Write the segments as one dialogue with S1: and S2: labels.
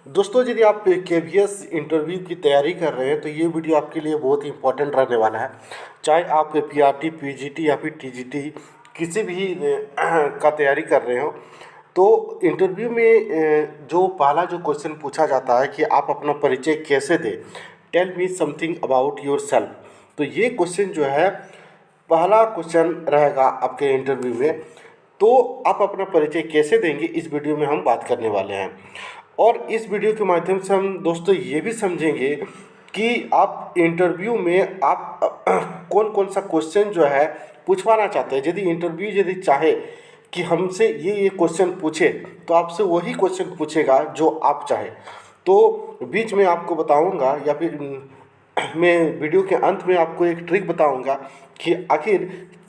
S1: दोस्तों, यदि आप केवीएस इंटरव्यू की तैयारी कर रहे हैं तो ये वीडियो आपके लिए बहुत ही इंपॉर्टेंट रहने वाला है। चाहे आप पीआरटी, पीजीटी या फिर टीजीटी किसी भी का तैयारी कर रहे हो, तो इंटरव्यू में जो पहला जो क्वेश्चन पूछा जाता है कि आप अपना परिचय कैसे दें, tell me something about yourself. तो ये क्वेश्चन जो है पहला क्वेश्चन रहेगा आपके इंटरव्यू में। तो आप अपना परिचय कैसे देंगे, इस वीडियो में हम बात करने वाले हैं। और इस वीडियो के माध्यम से हम दोस्तों ये भी समझेंगे कि आप इंटरव्यू में आप कौन कौन सा क्वेश्चन जो है पूछवाना चाहते हैं। यदि चाहे कि हमसे ये क्वेश्चन पूछे तो आपसे वही क्वेश्चन पूछेगा जो आप चाहे। तो बीच में आपको बताऊंगा या फिर मैं वीडियो के अंत में आपको एक ट्रिक बताऊंगा कि आखिर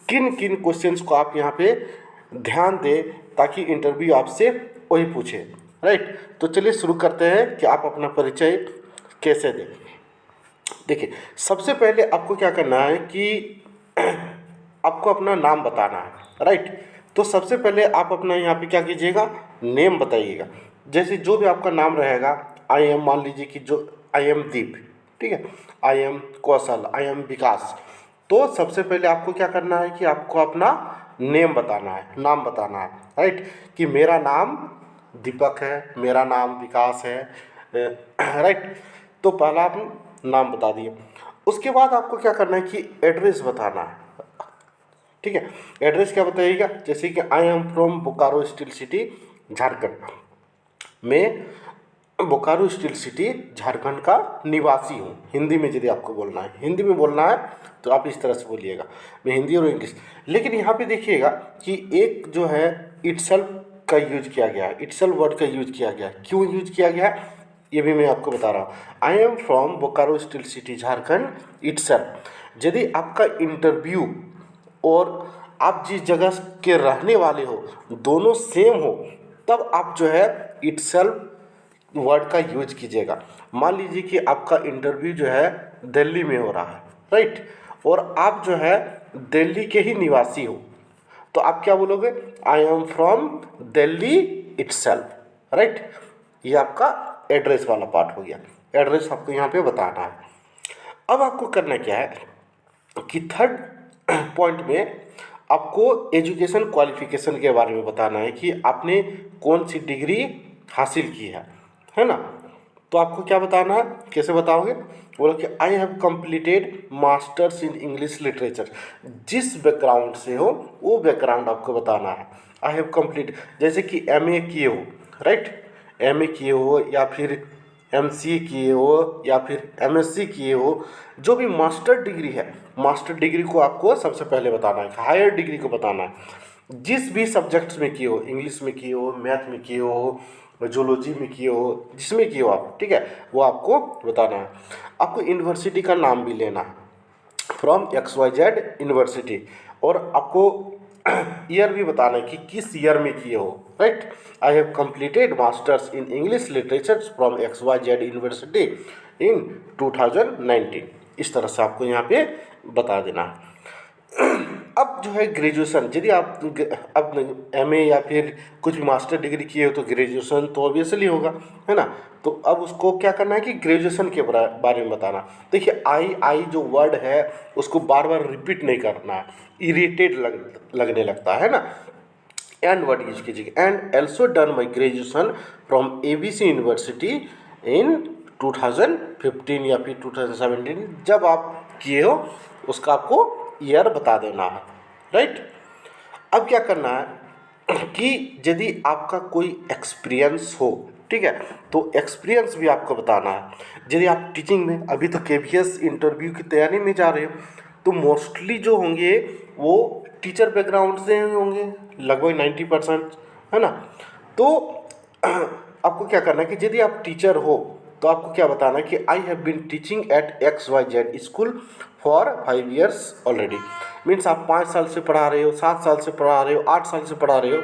S1: किन किन क्वेश्चंस को आप यहाँ पे ध्यान दें ताकि इंटरव्यू आपसे वही पूछे। राइट, तो चलिए शुरू करते हैं कि आप अपना परिचय कैसे दें। देखिए, सबसे पहले आपको क्या करना है कि आपको अपना नाम बताना है। राइट, तो सबसे पहले आप अपना यहाँ पे क्या कीजिएगा, नेम बताइएगा। जैसे जो भी आपका नाम रहेगा, आई एम, मान लीजिए कि जो आई एम दीप, ठीक है, I am Kaushal, I am विकास। तो सबसे पहले आपको क्या करना है कि आपको अपना नेम बताना है, नाम बताना है। राइट, कि मेरा नाम दीपक है, मेरा नाम विकास है। राइट, तो पहला आप नाम बता दिए। उसके बाद आपको क्या करना है कि एड्रेस बताना है। ठीक है, एड्रेस क्या बताइएगा, जैसे कि I am from Bokaro steel city Jharkhand. मैं बोकारो स्टील सिटी झारखंड का निवासी हूँ। हिंदी में यदि आपको बोलना है, हिंदी में बोलना है तो आप इस तरह से बोलिएगा, मैं हिंदी और इंग्लिश। लेकिन यहाँ पे देखिएगा कि एक जो है इटसेल्फ का यूज किया गया है, इटसेल्फ वर्ड का यूज किया गया है। क्यों यूज किया गया है ये भी मैं आपको बता रहा हूँ। I am from Bokaro steel city Jharkhand itself. यदि आपका इंटरव्यू और आप जिस जगह के रहने वाले हो दोनों सेम हो, तब आप जो है इटसेल्फ वर्ड का यूज कीजिएगा। मान लीजिए कि आपका इंटरव्यू जो है दिल्ली में हो रहा है, राइट, और आप जो है दिल्ली के ही निवासी हो, तो आप क्या बोलोगे, I am from Delhi itself. Right, ये आपका एड्रेस वाला पार्ट हो गया। एड्रेस आपको यहाँ पे बताना है। अब आपको करना क्या है कि थर्ड पॉइंट में आपको एजुकेशन क्वालिफिकेशन के बारे में बताना है कि आपने कौन सी डिग्री हासिल की है ना। तो आपको क्या बताना है, कैसे बताओगे, बोलो कि I have completed masters in English literature. जिस बैकग्राउंड से हो वो बैकग्राउंड आपको बताना है। आई हैव कंप्लीट, जैसे कि एमए किए हो, राइट, एमए किए हो या फिर एमसीए किए हो या फिर एमएससी किए हो, जो भी मास्टर डिग्री है, मास्टर डिग्री को आपको सबसे पहले बताना है, हायर डिग्री को बताना है। जिस भी सब्जेक्ट्स में किए हो, इंग्लिश में किए हो, मैथ में किए हो, जूलॉजी में किए हो, जिसमें किए हो आप, ठीक है, वो आपको बताना है। आपको यूनिवर्सिटी का नाम भी लेना है, फ्रॉम XYZ यूनिवर्सिटी, और आपको ईयर भी बताना है कि किस ईयर में किए हो। Right, I have completed masters in English literature from XYZ university in 2019। इस तरह से आपको यहाँ पे बता देना है। अब जो है ग्रेजुएशन, यदि आप अब एमए या फिर कुछ भी मास्टर डिग्री किए हो तो ग्रेजुएशन तो ऑब्वियसली होगा, है ना। तो अब उसको क्या करना है कि ग्रेजुएशन के बारे में बताना। देखिए, आई जो वर्ड है उसको बार बार रिपीट नहीं करना है, इरिटेट लगने लगता है ना। एंड वर्ड यूज कीजिए, and also done my graduation from ABC university in 2015 या फिर 2017, जब आप किए हो उसका आपको ईयर बता देना है। राइट, अब क्या करना है कि यदि आपका कोई एक्सपीरियंस हो, ठीक है, तो एक्सपीरियंस भी आपको बताना है। यदि आप टीचिंग में अभी तो केवीएस इंटरव्यू की तैयारी में जा रहे हो, तो मोस्टली जो होंगे वो टीचर बैकग्राउंड से होंगे, लगभग 90%, है ना। तो आपको क्या करना है कि यदि आप टीचर हो तो आपको क्या बताना है कि I have been teaching at XYZ school for 5 years already. Means आप 5 साल से पढ़ा रहे हो, 7 साल से पढ़ा रहे हो, 8 साल से पढ़ा रहे हो,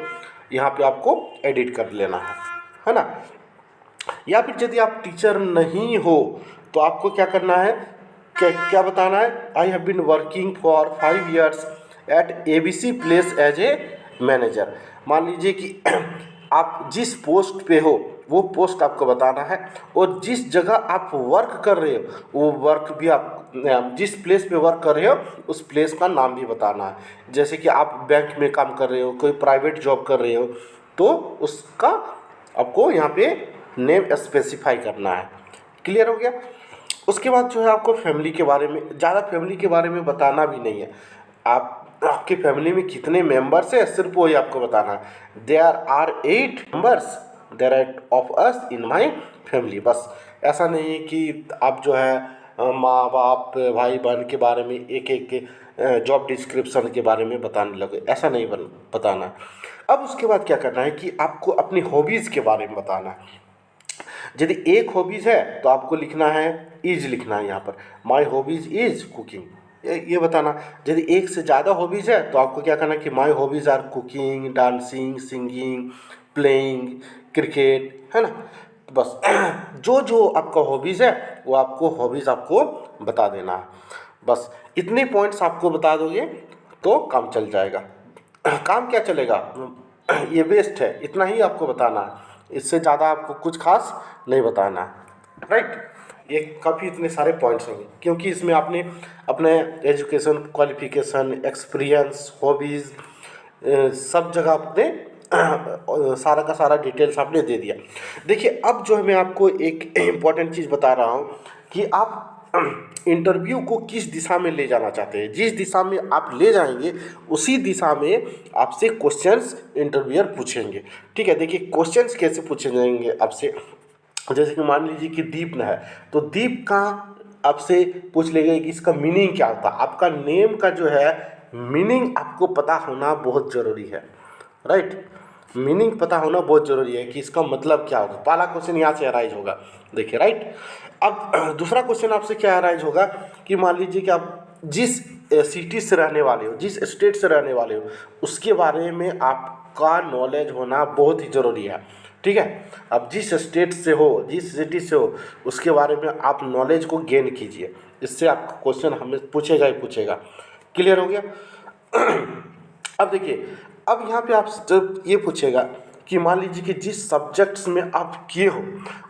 S1: यहाँ पे आपको एडिट कर लेना है ना। या फिर यदि आप टीचर नहीं हो तो आपको क्या करना है, क्या बताना है, I have been working for 5 years at ABC place as a manager. मान लीजिए कि आप जिस पोस्ट पे हो वो पोस्ट आपको बताना है। और जिस जगह आप वर्क कर रहे हो वो वर्क भी आप जिस प्लेस पे वर्क कर रहे हो उस प्लेस का नाम भी बताना है। जैसे कि आप बैंक में काम कर रहे हो, कोई प्राइवेट जॉब कर रहे हो, तो उसका आपको यहाँ पे नेम स्पेसिफाई करना है। क्लियर हो गया। उसके बाद जो है आपको फैमिली के बारे में, ज़्यादा फैमिली के बारे में बताना भी नहीं है। आपके फैमिली में कितने मेंबर्स हैं सिर्फ वही आपको बताना है। There are 8 members there are of us in my family. बस ऐसा नहीं है कि आप जो है माँ बाप भाई बहन के बारे में एक एक जॉब डिस्क्रिप्शन के बारे में बताने लगे, ऐसा नहीं बताना है। अब उसके बाद क्या करना है कि आपको अपनी हॉबीज़ के बारे में बताना है। यदि एक हॉबीज़ है तो आपको लिखना है इज, लिखना है यहाँ पर माई हॉबीज़ इज कुकिंग, ये बताना। यदि एक से ज़्यादा हॉबीज़ है तो आपको क्या करना है कि my hobbies are cooking, dancing, singing, playing, cricket, है ना। बस जो जो आपका हॉबीज़ है वो आपको हॉबीज़ आपको बता देना है। बस इतने पॉइंट्स आपको बता दोगे तो काम चल जाएगा। काम क्या चलेगा, ये बेस्ट है, इतना ही आपको बताना है, इससे ज़्यादा आपको कुछ खास नहीं बताना है। राइट, ये काफ़ी इतने सारे पॉइंट्स होंगे क्योंकि इसमें आपने अपने एजुकेशन, क्वालिफिकेशन, एक्सपीरियंस, हॉबीज़, सब जगह आपने सारा का सारा डिटेल्स आपने दे दिया। देखिए अब जो है मैं आपको एक इम्पॉर्टेंट चीज़ बता रहा हूँ कि आप इंटरव्यू को किस दिशा में ले जाना चाहते हैं। जिस दिशा में आप ले जाएंगे उसी दिशा में आपसे क्वेश्चंस इंटरव्यूअर पूछेंगे। ठीक है, देखिए क्वेश्चंस कैसे पूछे जाएंगे आपसे। जैसे कि मान लीजिए कि दीप न है तो दीप का आपसे पूछ लेंगे कि इसका मीनिंग क्या होता है। आपका नेम का जो है मीनिंग आपको पता होना बहुत ज़रूरी है। राइट, मीनिंग पता होना बहुत ज़रूरी है कि इसका मतलब क्या होगा। पहला क्वेश्चन यहाँ से अराइज होगा। देखिए राइट, अब दूसरा क्वेश्चन आपसे क्या अराइज होगा कि मान लीजिए कि आप जिस सिटी से रहने वाले हो, जिस स्टेट से रहने वाले हो, उसके बारे में आपका नॉलेज होना बहुत ही ज़रूरी है। ठीक है, अब जिस स्टेट से हो, जिस सिटी से हो, उसके बारे में आप नॉलेज को गेन कीजिए, इससे आपका क्वेश्चन हमें पूछेगा ही पूछेगा। क्लियर हो गया। अब देखिए, अब यहाँ पे आप जब ये पूछेगा कि मान लीजिए कि जिस सब्जेक्ट्स में आप किए हो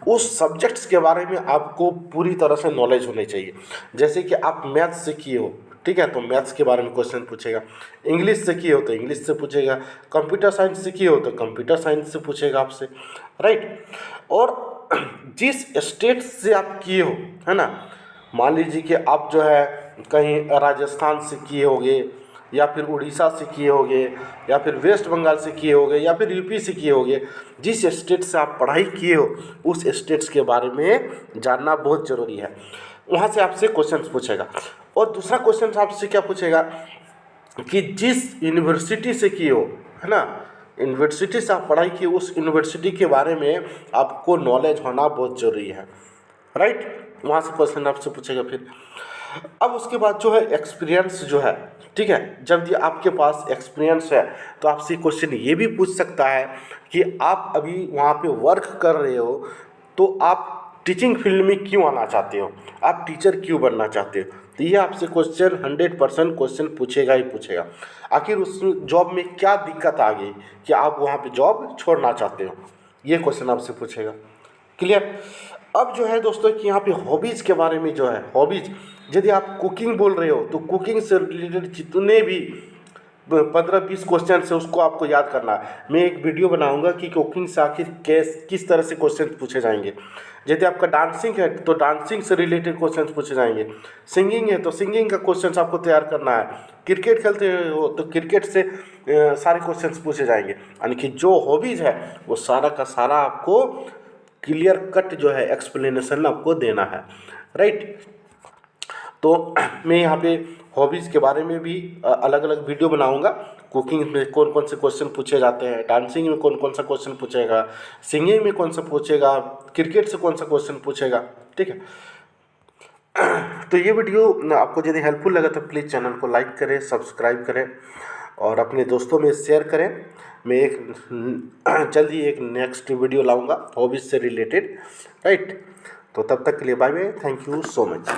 S1: उस सब्जेक्ट्स के बारे में आपको पूरी तरह से नॉलेज होनी चाहिए। जैसे कि आप मैथ्स से किए हो, ठीक है, तो मैथ्स के बारे में क्वेश्चन पूछेगा। इंग्लिश से किए हो तो इंग्लिश से पूछेगा। कंप्यूटर साइंस से किए हो तो कंप्यूटर साइंस से पूछेगा आपसे। राइट, और जिस स्टेट से आप किए हो, है ना, मान लीजिए कि आप जो है कहीं राजस्थान से किए होगे या फिर उड़ीसा से किए होगे या फिर वेस्ट बंगाल से किए होगे या फिर यूपी से किए होगे, जिस स्टेट से आप पढ़ाई किए हो उस स्टेट्स के बारे में जानना बहुत ज़रूरी है। वहाँ से आपसे क्वेश्चन पूछेगा। और दूसरा क्वेश्चन आपसे क्या पूछेगा कि जिस यूनिवर्सिटी से किए हो, है ना, यूनिवर्सिटी से आप पढ़ाई किए उस यूनिवर्सिटी के बारे में आपको नॉलेज होना बहुत ज़रूरी है। राइट, वहाँ से क्वेश्चन आपसे पूछेगा। फिर अब उसके बाद जो है एक्सपीरियंस जो है, ठीक है, जब ये आपके पास एक्सपीरियंस है तो आपसे क्वेश्चन ये भी पूछ सकता है कि आप अभी वहाँ पे वर्क कर रहे हो तो आप टीचिंग फील्ड में क्यों आना चाहते हो, आप टीचर क्यों बनना चाहते हो। तो ये आपसे क्वेश्चन 100% क्वेश्चन पूछेगा ही पूछेगा। आखिर उस जॉब में क्या दिक्कत आ गई कि आप वहाँ पे जॉब छोड़ना चाहते हो, ये क्वेश्चन आपसे पूछेगा। क्लियर। अब जो है दोस्तों कि यहाँ पे हॉबीज़ के बारे में जो है, हॉबीज़ यदि आप कुकिंग बोल रहे हो तो कुकिंग से रिलेटेड जितने भी 15-20 क्वेश्चन है उसको आपको याद करना है। मैं एक वीडियो बनाऊंगा कि कुकिंग से आखिर किस तरह से क्वेश्चन पूछे जाएंगे। यदि आपका डांसिंग है तो डांसिंग से रिलेटेड क्वेश्चन पूछे जाएंगे। सिंगिंग है तो सिंगिंग का क्वेश्चन आपको तैयार करना है। क्रिकेट खेलते हो तो क्रिकेट से सारे क्वेश्चन पूछे जाएंगे। यानी कि जो हॉबीज़ है वो सारा का सारा आपको क्लियर कट जो है एक्सप्लेनेशन आपको देना है। राइट, तो मैं यहाँ पे हॉबीज़ के बारे में भी अलग अलग वीडियो बनाऊंगा। कुकिंग में कौन कौन से क्वेश्चन पूछे जाते हैं, डांसिंग में कौन कौन सा क्वेश्चन पूछेगा, सिंगिंग में कौन सा पूछेगा, क्रिकेट से कौन सा क्वेश्चन पूछेगा। ठीक है, तो ये वीडियो आपको यदि हेल्पफुल लगा तो प्लीज़ चैनल को लाइक करें, सब्सक्राइब करें और अपने दोस्तों में शेयर करें। मैं एक जल्द ही एक नेक्स्ट वीडियो लाऊंगा हॉबीज़ से रिलेटेड। राइट, तो तब तक के लिए bye bye, thank you so much.